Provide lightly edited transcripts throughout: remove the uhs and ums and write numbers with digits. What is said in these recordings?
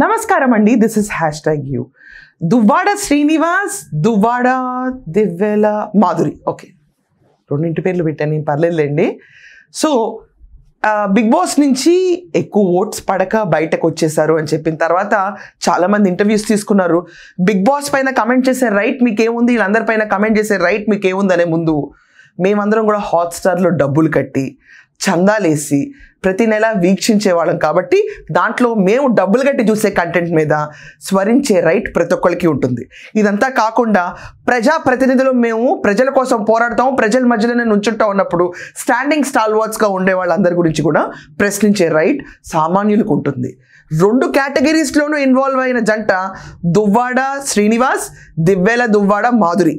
నమస్కారం అండి, this is #you. Duvvada Srinivas, Duvvada Divvela Madhuri. Okay, రెండింటి పేర్లు పెట్టాను, నేను పర్లేదులేండి. సో బిగ్ బాస్ నుంచి ఎక్కువ ఓట్స్ పడక బయటకు వచ్చేసారు అని చెప్పిన తర్వాత చాలామంది ఇంటర్వ్యూస్ తీసుకున్నారు. బిగ్ బాస్ పైన కమెంట్ చేసే రైట్ మీకేముంది, వీళ్ళందరి పైన కమెంట్ చేసే రైట్ మీకేముంది అనే ముందు మేమందరం కూడా హాట్‌స్టార్లో డబ్బులు కట్టి చందాలేసి ప్రతి నెల వీక్షించేవాళ్ళం కాబట్టి దాంట్లో మేము డబ్బులు కట్టి చూసే కంటెంట్ మీద స్వరించే రైట్ ప్రతి ఒక్కరికి ఉంటుంది. ఇదంతా కాకుండా ప్రజాప్రతినిధులు మేము ప్రజల కోసం పోరాడతాం, ప్రజల మధ్యలోనే నుంచుంటా ఉన్నప్పుడు స్టాండింగ్ స్టాల్వర్డ్స్గా ఉండే వాళ్ళందరి గురించి కూడా ప్రశ్నించే రైట్ సామాన్యులకు ఉంటుంది. 2 కేటగిరీస్లోనూ ఇన్వాల్వ్ అయిన జంట దువ్వాడ శ్రీనివాస్, దివ్వెల దువ్వాడ మాధురి.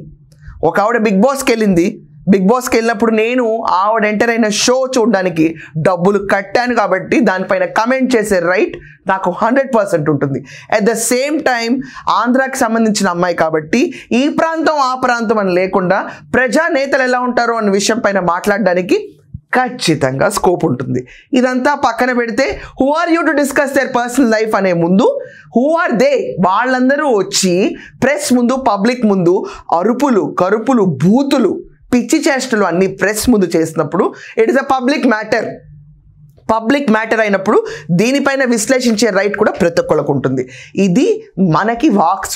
ఒక ఆవిడ బిగ్ బాస్కి వెళ్ళింది. బిగ్ బాస్కి వెళ్ళినప్పుడు నేను ఆవిడ ఎంటర్ అయిన షో చూడడానికి డబ్బులు కట్టాను కాబట్టి దానిపైన కమెంట్ చేసే రైట్ నాకు 100% ఉంటుంది. అట్ ద సేమ్ టైం ఆంధ్రాకి సంబంధించిన అమ్మాయి కాబట్టి ఈ ప్రాంతం ఆ ప్రాంతం అని లేకుండా ప్రజానేతలు ఎలా ఉంటారో అన్న విషయం పైన మాట్లాడడానికి ఖచ్చితంగా స్కోప్ ఉంటుంది. ఇదంతా పక్కన పెడితే who are you to discuss their personal life అనే ముందు హూ ఆర్ దే, వాళ్ళందరూ వచ్చి ప్రెస్ ముందు పబ్లిక్ ముందు అరుపులు కరుపులు బూతులు పిచ్చి చేష్టలు అన్ని ప్రెస్ ముందు చేసినప్పుడు it is a public matter అయినప్పుడు దీనిపైన విశ్లేషించే రైట్ కూడా ప్రతి ఒక్కళ్ళకు ఉంటుంది. ఇది మనకి వాక్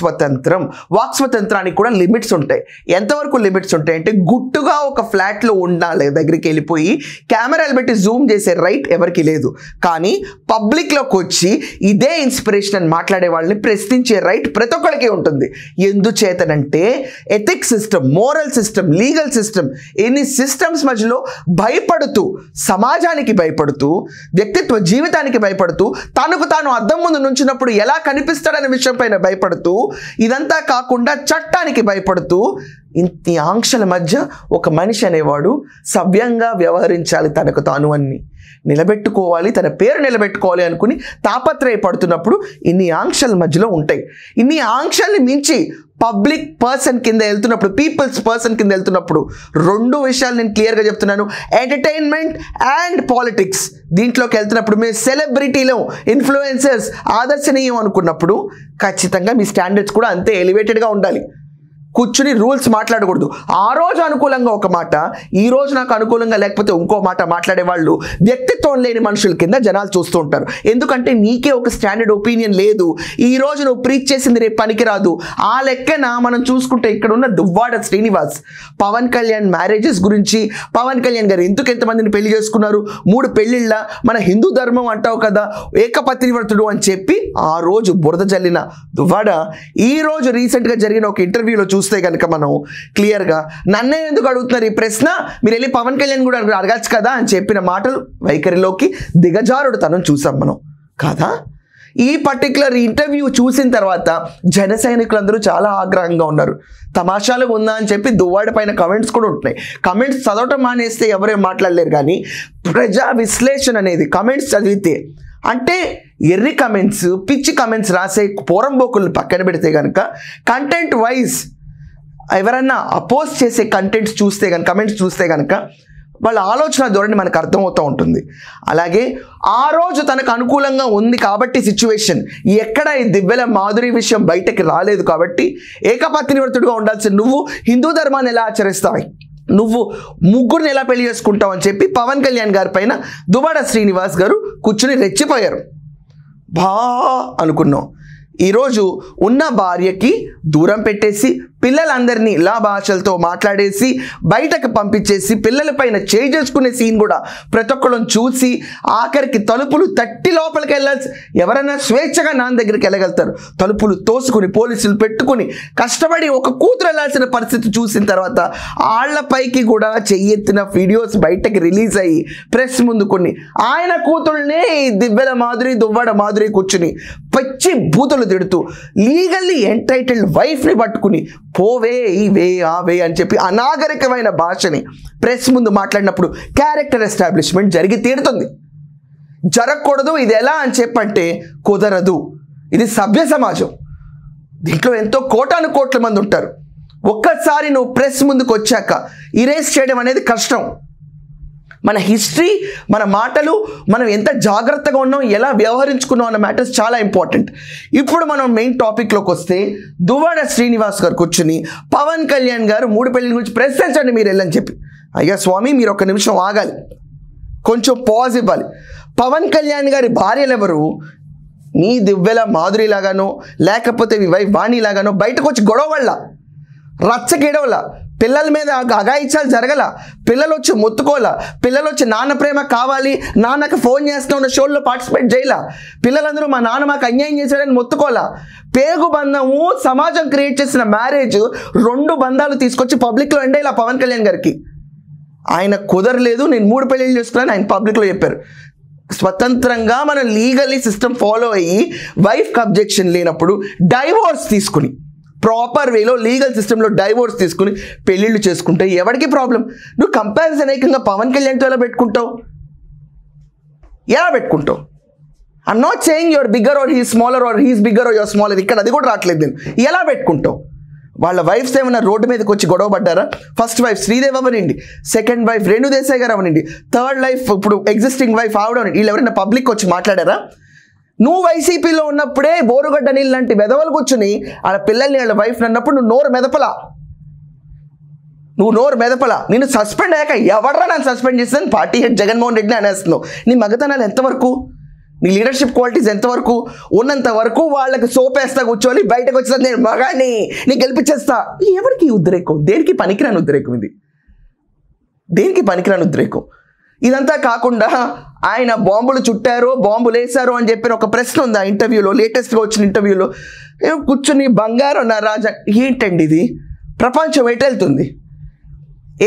స్వతంత్రానికి కూడా లిమిట్స్ ఉంటాయి. ఎంతవరకు లిమిట్స్ ఉంటాయి అంటే గుట్టుగా ఒక ఫ్లాట్లో ఉండాలి, దగ్గరికి వెళ్ళిపోయి కెమెరాలు పెట్టి జూమ్ చేసే రైట్ ఎవరికి లేదు. కానీ పబ్లిక్లోకి వచ్చి ఇదే ఇన్స్పిరేషన్ అని మాట్లాడే వాళ్ళని ప్రశ్నించే రైట్ ప్రతి ఒక్కరికి ఉంటుంది. ఎందుచేతనంటే ethics system, moral system, legal system, ఎన్ని సిస్టమ్స్ మధ్యలో భయపడుతూ, సమాజానికి భయపడుతూ, వ్యక్తిత్వ జీవితానికి భయపడుతూ, తనకు తాను అద్దం ముందు నుంచినప్పుడు ఎలా కనిపిస్తాడనే విషయం పైన భయపడుతూ, ఇదంతా కాకుండా చట్టానికి భయపడుతూ, ఇంటి ఆంక్షల మధ్య ఒక మనిషి అనేవాడు సవ్యంగా వ్యవహరించాలి, తనకు తాను అన్ని నిలబెట్టుకోవాలి, తన పేరు నిలబెట్టుకోవాలి అనుకుని తాపత్రయపడుతున్నప్పుడు ఇన్ని ఆంక్షల మధ్యలో ఉంటాయి. ఇన్ని ఆంక్షల్ని మించి పబ్లిక్ పర్సన్ కింద వెళ్తున్నప్పుడు, పీపుల్స్ పర్సన్ కింద వెళ్తున్నప్పుడు 2 విషయాలు నేను క్లియర్గా చెప్తున్నాను. ఎంటర్టైన్మెంట్ అండ్ పాలిటిక్స్ దీంట్లోకి వెళ్తున్నప్పుడు మీరు సెలబ్రిటీలో ఇన్ఫ్లుయెన్సర్స్ ఆదర్శనీయం అనుకున్నప్పుడు ఖచ్చితంగా మీ స్టాండర్డ్స్ కూడా అంతే ఎలివేటెడ్గా ఉండాలి. కూర్చుని రూల్స్ మాట్లాడకూడదు. ఆ రోజు అనుకూలంగా ఒక మాట, ఈ రోజు నాకు అనుకూలంగా లేకపోతే ఇంకో మాట మాట్లాడే వాళ్ళు వ్యక్తిత్వం లేని మనుషుల కింద జనాలు చూస్తూ ఉంటారు. ఎందుకంటే నీకే ఒక స్టాండర్డ్ ఒపీనియన్ లేదు. ఈ రోజు నువ్వు ప్రీచ్ చేసింది రేపు పనికిరాదు. ఆ లెక్కన మనం చూసుకుంటే ఇక్కడ ఉన్న దువ్వాడ శ్రీనివాస్ పవన్ కళ్యాణ్ మ్యారేజెస్ గురించి, పవన్ కళ్యాణ్ గారు ఎందుకు ఎంతమందిని పెళ్లి చేసుకున్నారు, 3 పెళ్లిళ్ళ, మన హిందూ ధర్మం అంటావు కదా, ఏకపత్నివ్రతుడు అని చెప్పి ఆ రోజు బురద జల్లిన దువ్వాడ ఈ రోజు రీసెంట్గా జరిగిన ఒక ఇంటర్వ్యూలో చూస్తే కనుక మనం క్లియర్గా నన్నే ఎందుకు అడుగుతున్నారు ఈ ప్రశ్న, మీరు వెళ్ళి పవన్ కళ్యాణ్ కూడా అడగచ్చు కదా అని చెప్పిన మాటలు వైఖరిలోకి దిగజారుడు తనం చూసాం మనం కాదా. ఈ పర్టికులర్ ఇంటర్వ్యూ చూసిన తర్వాత జన సైనికులందరూ చాలా ఆగ్రహంగా ఉన్నారు. తమాషాలుగా ఉందా అని చెప్పి దువ్వాడ పైన కమెంట్స్ కూడా ఉంటున్నాయి. కమెంట్స్ చదవటం మానేస్తే ఎవరేం మాట్లాడలేరు, కానీ ప్రజా విశ్లేషణ అనేది కమెంట్స్ చదివితే, అంటే ఎర్రి కమెంట్స్ పిచ్చి కమెంట్స్ రాసే పోరంబోకులను పక్కన పెడితే కనుక కంటెంట్ వైజ్ ఎవరన్నా అపోజ్ చేసే కంటెంట్స్ చూస్తే కనుక, కమెంట్స్ చూస్తే కనుక వాళ్ళ ఆలోచన ధోరణి మనకు అర్థమవుతూ ఉంటుంది. అలాగే ఆ రోజు తనకు అనుకూలంగా ఉంది కాబట్టి సిచ్యువేషన్, ఎక్కడ ఈ దివ్వెల మాధురి విషయం బయటకి రాలేదు కాబట్టి ఏకపత్నివ్రతుడిగా ఉండాల్సిన నువ్వు హిందూ ధర్మాన్ని ఎలా ఆచరిస్తావు, నువ్వు 3 ఎలా పెళ్లి చేసుకుంటావు అని చెప్పి పవన్ కళ్యాణ్ గారి పైన దువ్వాడ శ్రీనివాస్ గారు కూర్చుని రెచ్చిపోయారు. అనుకున్నాం. ఈరోజు ఉన్న భార్యకి దూరం పెట్టేసి పిల్లలందరినీ ఇలా భాషలతో మాట్లాడేసి బయటకు పంపించేసి పిల్లలపైన చేసుకునే సీన్ కూడా ప్రతి ఒక్కళ్ళని చూసి ఆఖరికి తలుపులు తట్టి లోపలికి వెళ్ళాల్సి, ఎవరైనా స్వేచ్ఛగా నాన్న దగ్గరికి వెళ్ళగలుగుతారు, తలుపులు తోసుకుని పోలీసులు పెట్టుకుని కష్టపడి ఒక కూతురు వెళ్ళాల్సిన పరిస్థితి చూసిన తర్వాత ఆళ్లపైకి కూడా చెయ్యెత్తిన వీడియోస్ బయటకి రిలీజ్ అయ్యి ప్రెస్ ముందు కొన్ని ఆయన కూతుళ్ళనే దివ్వెల మాధురి దువ్వాడ మాధురి కూర్చుని పచ్చి బూతులు తిడుతూ లీగల్లీ ఎంటైటిల్డ్ వైఫ్ని పట్టుకుని పోవే ఇవే ఆవే అని చెప్పి అనాగరికమైన భాషని ప్రెస్ ముందు మాట్లాడినప్పుడు క్యారెక్టర్ ఎస్టాబ్లిష్మెంట్ జరిగి తీరుతుంది. జరగకూడదు, ఇది ఎలా అని చెప్పంటే కుదరదు. ఇది సభ్య సమాజం, దీంట్లో ఎంతో కోటాను కోట్ల మంది ఉంటారు. ఒక్కసారి నువ్వు ప్రెస్ ముందుకు వచ్చాక ఇరేస్ చేయడం అనేది కష్టం. మన హిస్టరీ, మన మాటలు, మనం ఎంత జాగ్రత్తగా ఉన్నాం, ఎలా వ్యవహరించుకున్నాం అన్న మ్యాటర్స్ చాలా ఇంపార్టెంట్. ఇప్పుడు మనం మెయిన్ టాపిక్లోకి వస్తే, దువ్వాడ శ్రీనివాస్ గారు కూర్చుని పవన్ కళ్యాణ్ గారు 3 పెళ్లి గురించి ప్రశ్నించండి మీరు వెళ్ళని చెప్పి. అయ్యా స్వామి, మీరు ఒక నిమిషం ఆగాలి, కొంచెం పాజ్ ఇవ్వాలి. పవన్ కళ్యాణ్ గారి భార్యలు ఎవరు? నీ దివ్వెల మాధురిలాగానో లేకపోతే మీ వైఫ్ వాణిలాగానో బయటకు వచ్చి గొడవల, రచ్చగేడవల, పిల్లల మీద అగాయిత్యాలు జరగల, పిల్లలు వచ్చి మొత్తుకోలా, పిల్లలు వచ్చి నాన్న ప్రేమ కావాలి, నాన్నకు ఫోన్ చేస్తూ ఉన్న షోల్లో పార్టిసిపేట్ చేయలా, పిల్లలందరూ మా నాన్న మాకు అన్యాయం చేశాడని మొత్తుకోలా. పేగు బంధము సమాజం క్రియేట్ చేసిన మ్యారేజ్ 2 బంధాలు తీసుకొచ్చి పబ్లిక్లో ఎండేలా పవన్ కళ్యాణ్ గారికి. ఆయన కుదరలేదు, నేను 3 పెళ్ళిళ్ళు చేసుకున్నాను ఆయన పబ్లిక్లో చెప్పారు. స్వతంత్రంగా మనం లీగల్లీ సిస్టమ్ ఫాలో అయ్యి వైఫ్కి అబ్జెక్షన్ లేనప్పుడు డైవోర్స్ తీసుకుని, ప్రాపర్ వేలో లీగల్ సిస్టంలో డైవోర్స్ తీసుకుని పెళ్ళిళ్ళు చేసుకుంటే ఎవరికి ప్రాబ్లం? నువ్వు కంపారిజన్ ఏకంగా పవన్ కళ్యాణ్తో ఎలా పెట్టుకుంటావు? I'm not saying your bigger or he smaller or he's bigger or your smaller, ఇక్కడ అది కూడా రావట్లేదు. నేను ఎలా పెట్టుకుంటావు? వాళ్ళ వైఫ్స్ ఏమైనా రోడ్డు మీదకి వచ్చి గొడవ పడ్డారా? ఫస్ట్ వైఫ్ శ్రీదేవి అవనండి, సెకండ్ వైఫ్ రేణు దేశాయ్ గారు అవనండి, థర్డ్ వైఫ్ ఇప్పుడు ఎగ్జిస్టింగ్ వైఫ్ ఆవిడనండి, వీళ్ళు ఎవరైనా పబ్లిక్ వచ్చి మాట్లాడారా? నువ్వు వైసీపీలో ఉన్నప్పుడే బోరుగడ్డ నీళ్ళు లాంటి వెదవలు కూర్చుని వాళ్ళ పిల్లల్ని వాళ్ళ వైఫ్ అన్నప్పుడు నువ్వు నోరు మెదపలా. నేను సస్పెండ్ అయ్యాక ఎవడరా నన్ను సస్పెండ్ చేస్తాను? పార్టీ హెడ్ జగన్మోహన్ రెడ్డిని అనేస్తున్నావు. నీ మగతనాలు ఎంతవరకు, నీ లీడర్షిప్ క్వాలిటీస్ ఎంతవరకు? ఉన్నంత వరకు వాళ్ళకి సోపేస్తా కూర్చోవాలి, బయటకు వచ్చేస్తా నేను మగాని, నేను గెలిపించేస్తా. ఎవరికి ఉద్రేకం? దేనికి పనికిరాని ఉద్రేకం ఇది, దేనికి పనికిరాని ఉద్రేకం? ఇదంతా కాకుండా ఆయన బాంబులు చుట్టారు, బాంబులు వేశారు అని చెప్పిన ఒక ప్రశ్న ఉంది ఆ ఇంటర్వ్యూలో, లేటెస్ట్గా వచ్చిన ఇంటర్వ్యూలో. కూర్చుని బంగారం నా రాజా, ఏంటండి ఇది? ప్రపంచం ఎటెళ్తుంది?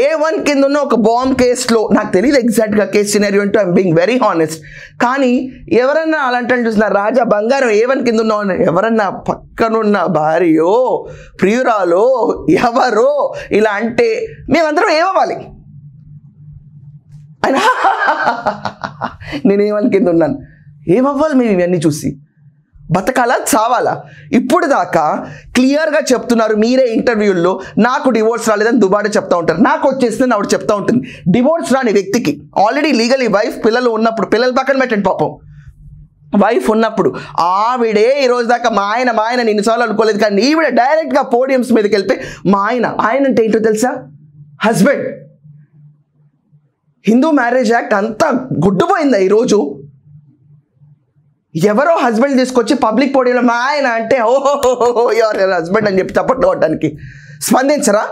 A1 కింద ఉన్న ఒక బాంబ్ కేసులో, నాకు తెలియదు ఎగ్జాక్ట్గా కేసు సినారియో అంటే, ఐఎమ్ బీయింగ్ వెరీ హానెస్ట్, కానీ ఎవరన్నా అలాంటి చూసిన రాజా బంగారం A1 కింద ఉన్న ఎవరన్నా పక్కనున్న భార్యో ప్రియురాలో ఎవరో ఇలా అంటే మేమందరం ఏమవ్వాలి? ఆయన నేను A1 కింద ఉన్నాను, ఏమవ్వాలి మేము ఇవన్నీ చూసి? బతకాలా చావాలా? ఇప్పుడు దాకా క్లియర్గా చెప్తున్నారు మీరే ఇంటర్వ్యూల్లో, నాకు డివోర్స్ రాలేదని దుబాడే చెప్తా ఉంటారు, నాకు వచ్చేసిందని ఆవిడ చెప్తా ఉంటుంది. డివోర్స్ రాని వ్యక్తికి ఆల్రెడీ లీగలీ వైఫ్ పిల్లలు ఉన్నప్పుడు, పిల్లలు పక్కన పెట్టండి పాపం, వైఫ్ ఉన్నప్పుడు ఆవిడే ఈరోజు దాకా మా ఆయన నిన్నుసార్లు అనుకోలేదు, కానీ ఈవిడ డైరెక్ట్గా పోడియంస్ మీదకి వెళ్ళిపోయి మా ఆయన అంటే ఏంటో తెలుసా? హస్బెండ్. హిందూ మ్యారేజ్ యాక్ట్ అంతా గుడ్డుపోయిందా ఈరోజు? ఎవరో హస్బెండ్ తీసుకొచ్చి పబ్లిక్ పోడియంలో మా ఆయన అంటే ఓహో యువర్ హస్బెండ్ అని చెప్పి చప్పట్లు కొట్టడానికి స్పందించరా?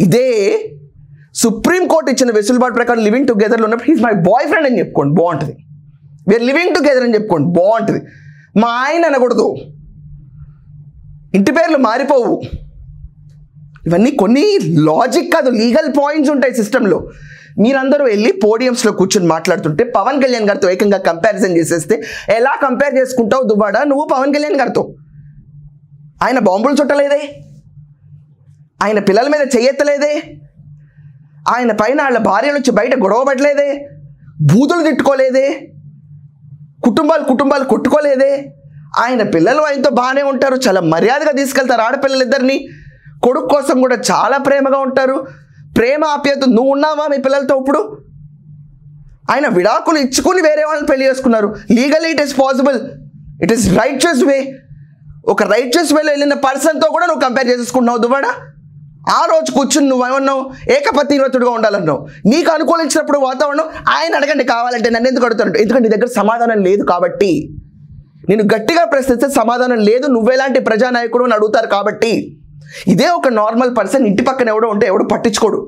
ఇదే సుప్రీంకోర్టు ఇచ్చిన వెసులుబాటు ప్రకారం లివింగ్ టుగెదర్లో ఉన్నప్పుడు హీస్ మై బాయ్ ఫ్రెండ్ అని చెప్పుకోండి, బాగుంటుంది. వీఆర్ లివింగ్ టుగెదర్ అని చెప్పుకోండి, బాగుంటుంది. మా ఆయన అనకూడదు, ఇంటి పేర్లు మారిపోవు. ఇవన్నీ కొన్ని లాజిక్ కాదు, లీగల్ పాయింట్స్ ఉంటాయి సిస్టంలో. మీరందరూ వెళ్ళి పోడియంస్లో కూర్చొని మాట్లాడుతుంటే పవన్ కళ్యాణ్ గారితో ఏకంగా కంపారిజన్ చేసేస్తే ఎలా కంపేర్ చేసుకుంటావు దువ్వాడ నువ్వు పవన్ కళ్యాణ్ గారితో? ఆయన బాంబులు చుట్టలేదే, ఆయన పిల్లల మీద చెయ్యెత్తలేదే, ఆయన పైన వాళ్ళ భార్యలు వచ్చి బయట గొడవ పడలేదే, బూతులు తిట్టుకోలేదే, కుటుంబాలు కొట్టుకోలేదే. ఆయన పిల్లలు ఆయనతో బాగానే ఉంటారు, చాలా మర్యాదగా తీసుకెళ్తారు ఆడపిల్లలిద్దరిని, కొడుకు కోసం కూడా చాలా ప్రేమగా ఉంటారు. ప్రేమ ఆప్యాయత నువ్వు ఉన్నావా మీ పిల్లలతో? ఇప్పుడు ఆయన విడాకులు ఇచ్చుకుని వేరే వాళ్ళని పెళ్లి చేసుకున్నారు. Legally it is possible, it is righteous way. ఒక రైట్యస్ వేలో వెళ్ళిన పర్సన్తో కూడా నువ్వు కంపేర్ చేసుకుంటున్నావు దువ్వాడ. ఆ రోజు కూర్చుని నువ్వు ఏమన్నావు? ఏకపత్నివ్రతుడుగా ఉండాలన్నావు. నీకు అనుకూలించినప్పుడు వాతావరణం ఆయన అడగండి కావాలంటే, నన్ను ఎందుకు అడుగుతాను? ఎందుకంటే నీ దగ్గర సమాధానం లేదు కాబట్టి. నేను గట్టిగా ప్రశ్నిస్తే సమాధానం లేదు, నువ్వెలాంటి ప్రజానాయకుడు అని అడుగుతారు కాబట్టి. ఇదే ఒక నార్మల్ పర్సన్ ఇంటి పక్కన ఎవడో ఉంటే ఎవడో పట్టించుకోడు.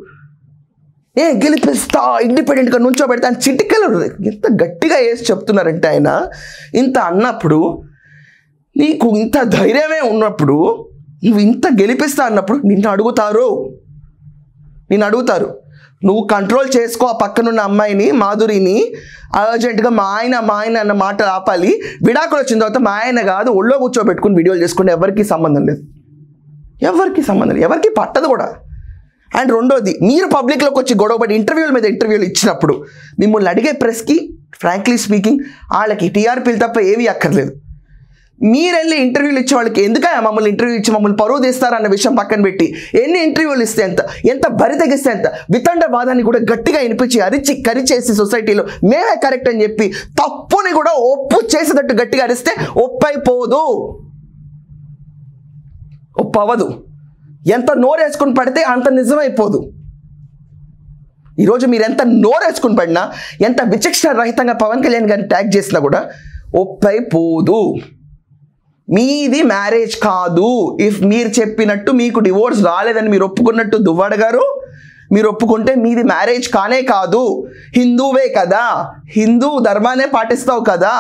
గెలిపిస్తా, ఇండిపెండెంట్గా నుంచోబెడతా అని చిటికలు ఎంత గట్టిగా వేసి చెప్తున్నారంటే ఆయన. ఇంత అన్నప్పుడు, నీకు ఇంత ధైర్యమే ఉన్నప్పుడు, నువ్వు ఇంత గెలిపిస్తా అన్నప్పుడు నిన్ను అడుగుతారు. నువ్వు కంట్రోల్ చేసుకో ఆ పక్కనున్న అమ్మాయిని, మాధురిని. అర్జెంటుగా మా ఆయన అన్న మాట ఆపాలి. విడాకులు వచ్చిన తర్వాత మా ఆయన కాదు ఒళ్ళో కూర్చోబెట్టుకుని వీడియోలు చేసుకుంటే ఎవరికి సంబంధం లేదు, ఎవరికి పట్టదు కూడా. అండ్ రెండోది, మీరు పబ్లిక్లోకి వచ్చి గొడవపడి ఇంటర్వ్యూల మీద ఇంటర్వ్యూలు ఇచ్చినప్పుడు మిమ్మల్ని అడిగే ప్రెస్కి ఫ్రాంక్లీ స్పీకింగ్ వాళ్ళకి టీఆర్పీలు తప్ప ఏవి అక్కర్లేదు. మీరెళ్ళి ఇంటర్వ్యూలు ఇచ్చే వాళ్ళకి ఎందుకయ్యా మమ్మల్ని ఇంటర్వ్యూ ఇచ్చి మమ్మల్ని పరువు తీస్తారన్న విషయం పక్కన పెట్టి ఎన్ని ఇంటర్వ్యూలు ఇస్తే ఎంత బరి తెగిస్తే వితండవాదాన్ని కూడా గట్టిగా వినిపించి అరిచి కరిచేసి సొసైటీలో మేమే కరెక్ట్ అని చెప్పి తప్పుని కూడా ఒప్పు చేసేటట్టు గట్టిగా అరిస్తే ఒప్పైపోదు, ఒప్పవదు. ఎంత నోరేసుకుని పడితే అంత నిజమైపోదు. ఈరోజు మీరు ఎంత నోరేసుకుని పడినా, ఎంత విచక్షణ రహితంగా పవన్ కళ్యాణ్ గారిని ట్యాగ్ చేసినా కూడా ఒప్పైపోదు. మీది మ్యారేజ్ కాదు. ఇఫ్ మీరు చెప్పినట్టు మీకు డివోర్స్ రాలేదని మీరు ఒప్పుకున్నట్టు దువ్వాడ గారు మీరు ఒప్పుకుంటే మీది మ్యారేజ్ కానే కాదు. హిందువే కదా, హిందూ ధర్మాన్నే పాటిస్తావు కదా,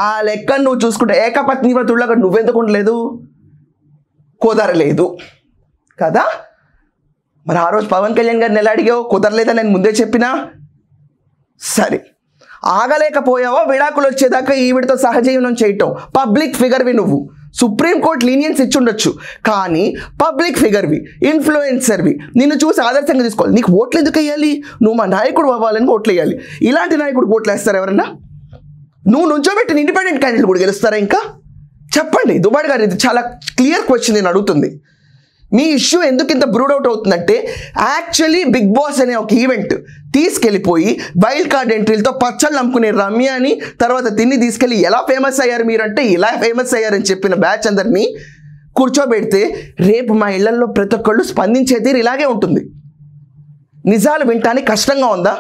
ఆ లెక్కను నువ్వు చూసుకుంటే ఏకపత్ని వ్రతుడులాగా నువ్వెందుకు ఉండలేదు, కుదరలేదు కదా. మరి ఆ రోజు పవన్ కళ్యాణ్ గారిని ఎలా అడిగావు? కుదరలేదని నేను ముందే చెప్పినా. సరే, ఆగలేకపోయావో విడాకులు వచ్చేదాకా ఈవిడితో సహజీవనం చేయటం. పబ్లిక్ ఫిగర్వి నువ్వు. సుప్రీంకోర్టు లీనియన్స్ ఇచ్చుండొచ్చు, కానీ పబ్లిక్ ఫిగర్వి, ఇన్ఫ్లుయెన్సర్వి, నిన్ను చూసి ఆదర్శంగా తీసుకోవాలి. నీకు ఓట్లు ఎందుకు వేయాలి? నువ్వు మా నాయకుడు అవ్వాలని ఓట్లు వేయాలి. ఇలాంటి నాయకుడు ఓట్లు వేస్తారు ఎవరన్నా? నువ్వు నుంచోబెట్టిన ఇండిపెండెంట్ క్యాండిడేట్ కూడా గెలుస్తారా? ఇంకా చెప్పండి దువ్వాడ గారు, ఇది చాలా క్లియర్ క్వశ్చన్ నేను అడుగుతుంది. మీ ఇష్యూ ఎందుకు ఇంత బ్రూడ్ అవుట్ అవుతుందంటే, యాక్చువల్లీ బిగ్ బాస్ అనే ఒక ఈవెంట్ తీసుకెళ్ళిపోయి వైల్డ్ కార్డ్ ఎంట్రీలతో పచ్చళ్ళు అమ్ముకునే రమ్యని తర్వాత తిని తీసుకెళ్ళి ఎలా ఫేమస్ అయ్యారు మీరంటే ఇలా ఫేమస్ అయ్యారని చెప్పిన బ్యాచ్ అందరినీ కూర్చోబెడితే రేపు మా ఇళ్లలో ప్రతి ఒక్కళ్ళు స్పందించే తీరు ఇలాగే ఉంటుంది. నిజాలు వినటానికి కష్టంగా ఉందా?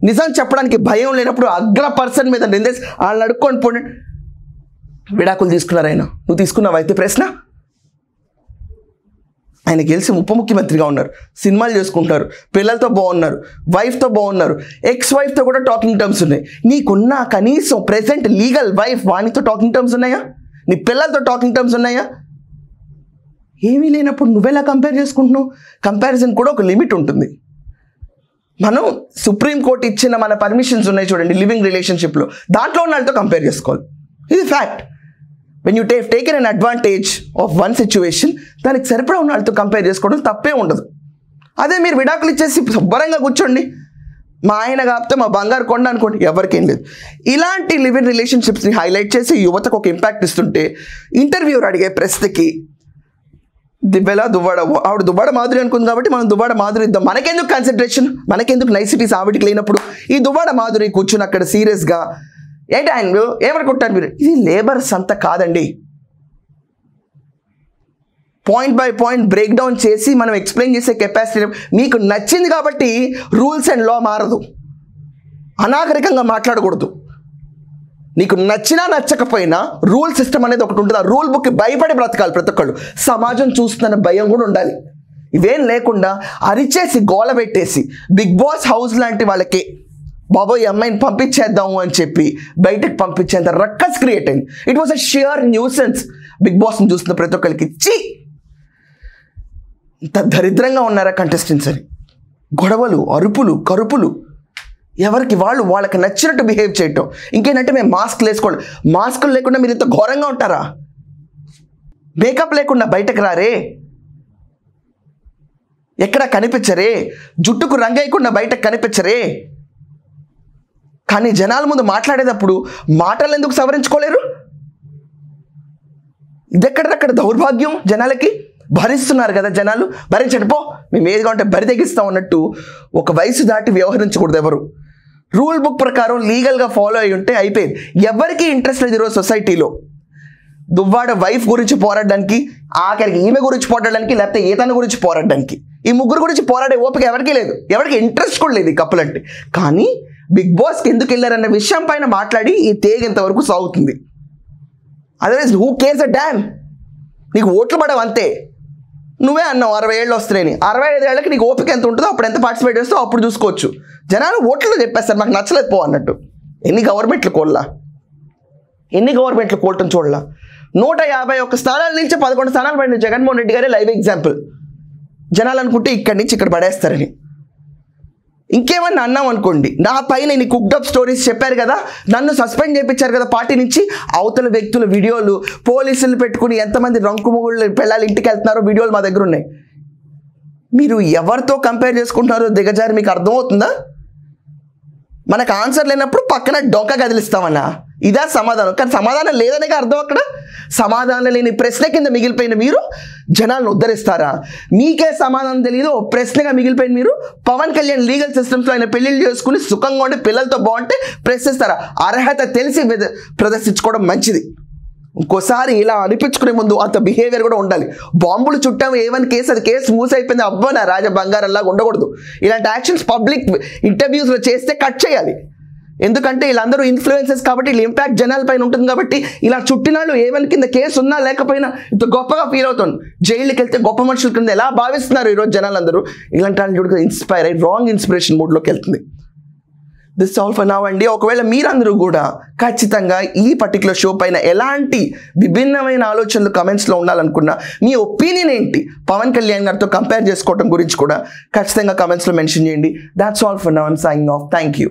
నిజం చెప్పడానికి భయం లేనప్పుడు అగ్ర పర్సన్ మీద నిందేసి వాళ్ళని అడుక్కొని పోండి. విడాకులు తీసుకున్నారు ఆయన, నువ్వు తీసుకున్నావు అయితే ప్రశ్న. ఆయన గెలిచి ఉప ముఖ్యమంత్రిగా ఉన్నారు, సినిమాలు చేసుకుంటున్నారు, పిల్లలతో బాగున్నారు, వైఫ్తో బాగున్నారు, ఎక్స్ వైఫ్తో కూడా టాకింగ్ టర్మ్స్ ఉన్నాయి. నీకున్న కనీసం ప్రెసెంట్ లీగల్ వైఫ్ వానితో టాకింగ్ టర్మ్స్ ఉన్నాయా? నీ పిల్లలతో టాకింగ్ టర్మ్స్ ఉన్నాయా? ఏమీ లేనప్పుడు నువ్వెలా కంపేర్ చేసుకుంటున్నావు? కంపారిజన్ కూడా ఒక లిమిట్ ఉంటుంది. మనం సుప్రీంకోర్టు ఇచ్చిన మన పర్మిషన్స్ ఉన్నాయి చూడండి లివింగ్ రిలేషన్షిప్లో, దాంట్లో ఉన్న వాళ్ళతో కంపేర్ చేసుకోవాలి. ఇది fact. When you taken an advantage of one situation, దానికి సరిపడా ఉన్న వాళ్ళతో కంపేర్ చేసుకోవడం తప్పే ఉండదు. అదే మీరు విడాకులు ఇచ్చేసి శుభ్రంగా కూర్చోండి, మా ఆయన కాకపోతే మా బంగారు కొండ అనుకోండి, ఎవరికేం లేదు. ఇలాంటి లివ్ ఇన్ రిలేషన్షిప్స్ని హైలైట్ చేసి యువతకు ఒక ఇంపాక్ట్ ఇస్తుంటే ఇంటర్వ్యూర్ అడిగే ప్రశ్నకి దివ్వెలా దువ్వాడ, ఆవిడ దువ్వాడ మాధురి అనుకుంది కాబట్టి మనం దువ్వాడ మాధురి ఇద్దాం, మనకెందుకు కాన్సన్ట్రేషన్, మనకెందుకు నైసిటీస్ ఆవిడికి లేనప్పుడు ఈ దువ్వాడ మాధురి కూర్చుని అక్కడ సీరియస్గా ఏంటి ఆయన ఏమనుకుంటారు మీరు? ఇది లేబర్స్ అంతా కాదండి. Point by point break down చేసి మనం ఎక్స్ప్లెయిన్ చేసే కెపాసిటీ మీకు నచ్చింది కాబట్టి రూల్స్ అండ్ లా మారదు. అనాగరికంగా మాట్లాడకూడదు. నీకు నచ్చినా నచ్చకపోయినా రూల్ సిస్టమ్ అనేది ఒకటి ఉంటుంది. ఆ రూల్ బుక్కి భయపడి బ్రతకాలి ప్రతి ఒక్కళ్ళు. సమాజం చూస్తున్న భయం కూడా ఉండాలి. ఇవేం లేకుండా అరిచేసి గోల పెట్టేసి బిగ్ బాస్ హౌస్ లాంటి వాళ్ళకి బాబోయ్ అమ్మాయిని పంపించేద్దాము అని చెప్పి బయటకు పంపించేంత రక్కస్ క్రియేట్ అయింది. It was a sheer nuisance. Big బాస్ని చూస్తున్న ప్రతి ఒక్కరికి చీ ఇంత దరిద్రంగా ఉన్నారా కంటెస్టెంట్స్ అని. గొడవలు, అరుపులు, కరుపులు, ఎవరికి వాళ్ళకి నచ్చినట్టు బిహేవ్ చేయటం. ఇంకేంటంటే మేము మాస్క్లు వేసుకోండి, మాస్కులు లేకుండా మీరు ఇంత ఘోరంగా ఉంటారా? మేకప్ లేకుండా బయటకు రారే, ఎక్కడ కనిపించరే, జుట్టుకు రంగేయకుండా బయటకు కనిపించరే. కానీ జనాల ముందు మాట్లాడేటప్పుడు మాటలు ఎందుకు సవరించుకోలేరు? ఇదెక్కడక్కడ దౌర్భాగ్యం. జనాలకి భరిస్తున్నారు కదా జనాలు, భరించండి పో, మేము ఏదిగా ఉంటే బరి తెగిస్తాం అన్నట్టు ఒక వయసు దాటి వ్యవహరించకూడదు ఎవరు. రూల్ బుక్ ప్రకారం లీగల్గా ఫాలో అయి ఉంటే అయిపోయింది. ఎవరికి ఇంట్రెస్ట్ లేదు ఈరోజు సొసైటీలో దువ్వాడ వైఫ్ గురించి పోరాడడానికి, ఆఖరికి ఈమె గురించి పోరాడడానికి, లేకపోతే ఈతన గురించి పోరాడడానికి. ఈ ముగ్గురు గురించి పోరాడే ఓపిక ఎవరికి లేదు, ఎవరికి ఇంట్రెస్ట్ కూడా లేదు ఈ కప్పులు అంటే. కానీ బిగ్ బాస్కి ఎందుకు వెళ్ళారన్న విషయం పైన మాట్లాడి ఈ తేగేంతవరకు సాగుతుంది. Otherwise who cares a dam? నీకు ఓట్లు పడవు అంతే. నువ్వే అన్నావు 60 ఏళ్ళు వస్తున్నాయని. 65 ఏళ్ళకి నీకు ఓపిక ఎంత ఉంటుందో అప్పుడు ఎంత పార్టిసిపేట్ చేస్తావు అప్పుడు చూసుకోవచ్చు. జనాలు ఓట్లు చెప్పేస్తారు మాకు నచ్చలేదు పో అన్నట్టు. ఎన్ని గవర్నమెంట్లు కోల్టం చూడలా. 151 స్థానాల నుంచి 11 స్థానాలు పడిన జగన్మోహన్ రెడ్డి గారే లైవ్ ఎగ్జాంపుల్. జనాలు అనుకుంటే ఇక్కడి నుంచి ఇక్కడ పడేస్తారని. ఇంకేమన్నా అన్నాం అనుకోండి, నా పైన ఇన్ని కుక్డప్ స్టోరీస్ చెప్పారు కదా, నన్ను సస్పెండ్ చేయించారు కదా పార్టీ నుంచి, అవతల వ్యక్తుల వీడియోలు పోలీసులు పెట్టుకుని ఎంతమంది రంకుముగుళ్ళు పిల్లలు ఇంటికి వెళ్తున్నారో వీడియోలు మా దగ్గర ఉన్నాయి. మీరు ఎవరితో కంపేర్ చేసుకుంటున్నారో దిగజారి మీకు అర్థమవుతుందా? మనకు ఆన్సర్ లేనప్పుడు పక్కన డొంక కదిలిస్తామన్నా, ఇదా సమాధానం? కానీ సమాధానం లేదనే అర్థం. అక్కడ సమాధానం లేని ప్రశ్న కింద మిగిలిపోయిన మీరు జనాలను ఉద్ధరిస్తారా? మీకే సమాధానం తెలియదు, ఓ ప్రశ్నగా మిగిలిపోయిన మీరు పవన్ కళ్యాణ్ లీగల్ సిస్టమ్స్లో ఆయన పెళ్లిళ్ళు చేసుకుని సుఖంగా ఉండి పిల్లలతో బాగుంటే ప్రశ్నిస్తారా? అర్హత తెలిసి ప్రదర్శించుకోవడం మంచిది. ఇంకోసారి ఇలా అనిపించుకునే ముందు అంత బిహేవియర్ కూడా ఉండాలి. బాంబులు చుట్టాము A1 కేసు, అది కేసు మూసి అయిపోయింది, అబ్బా నా రాజ బంగారంలాగా ఉండకూడదు. ఇలాంటి యాక్షన్స్ పబ్లిక్ ఇంటర్వ్యూస్లో చేస్తే కట్ చేయాలి. ఎందుకంటే వీళ్ళందరూ ఇన్ఫ్లుయెన్సెస్ కాబట్టి వీళ్ళ ఇంపాక్ట్ జనాలపైన ఉంటుంది. కాబట్టి ఇలా చుట్టినాళ్ళు A1 కింద కేసు ఉన్నా లేకపోయినా ఇంత గొప్పగా ఫీల్ అవుతుంది. జైలుకి వెళ్తే గొప్ప మనుషుల కింద ఎలా భావిస్తున్నారు ఈరోజు జనాలందరూ. ఇలాంటి వాళ్ళు చూడగా ఇన్స్పైర్ అయ్యి రాంగ్ ఇన్స్పిరేషన్ మూడ్లోకి వెళ్తుంది. దిస్ ఆల్ ఫర్ నౌ అండి. ఒకవేళ మీరందరూ కూడా ఖచ్చితంగా ఈ పర్టికులర్ షో పైన ఎలాంటి విభిన్నమైన ఆలోచనలు కమెంట్స్లో ఉండాలనుకున్నా, మీ ఒపీనియన్ ఏంటి పవన్ కళ్యాణ్ గారితో కంపేర్ చేసుకోవడం గురించి కూడా ఖచ్చితంగా కమెంట్స్లో మెన్షన్ చేయండి. That's all for now. I'm signing off. Thank you.